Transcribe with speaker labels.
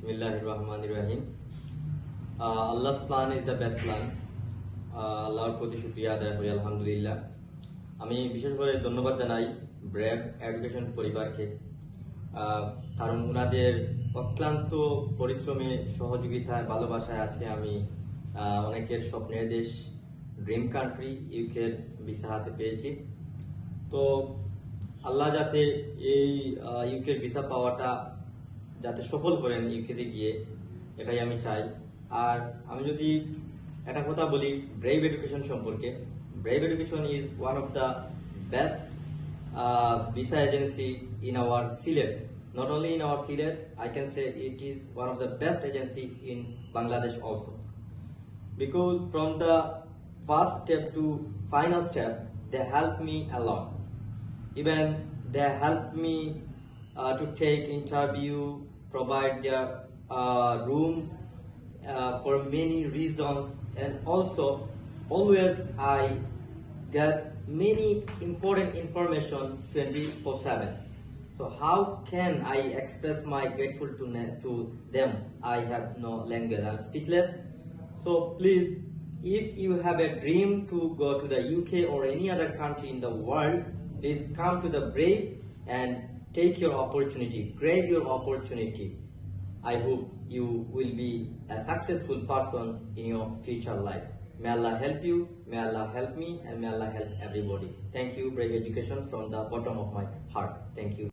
Speaker 1: Bismillahirrahmanirrahim. Allah's plan is the best plan. আল্লাহর প্রতি শুকরিয়া আদায় করি আলহামদুলিল্লাহ। আমি বিশেষ করে ধন্যবাদ জানাই ব্রেভ এডুকেশন পরিবারকে, কারণ ওনাদের অক্লান্ত পরিশ্রমে, সহযোগিতায়, ভালোবাসায় আজকে আমি অনেকের স্বপ্নের দেশ ড্রিম কান্ট্রি ইউকের ভিসা হাতে পেয়েছি। তো আল্লাহ যাতে এই ইউকের ভিসা পাওয়াটা যাতে সফল করেন ইউকেতে গিয়ে, এটাই আমি চাই। আর আমি যদি একটা কথা বলি ব্রেভ এডুকেশন সম্পর্কে, brave education is one of the best visa agency in our Sylhet. Not only in our Sylhet, I can say it is one of the best agency in Bangladesh also. Because from the first step to final step, they help me a lot. Even they help me to take interview, provide their room for many reasons, and also always I get many important information 24/7. So how can I express my grateful to them? I have no language, I'm speechless. So please, if you have a dream to go to the UK or any other country in the world, please come to the Brave and take your opportunity, grab your opportunity. I hope you will be a successful person in your future life. May Allah help you, may Allah help me, and may Allah help everybody. Thank you, Brave Education, from the bottom of my heart. Thank you.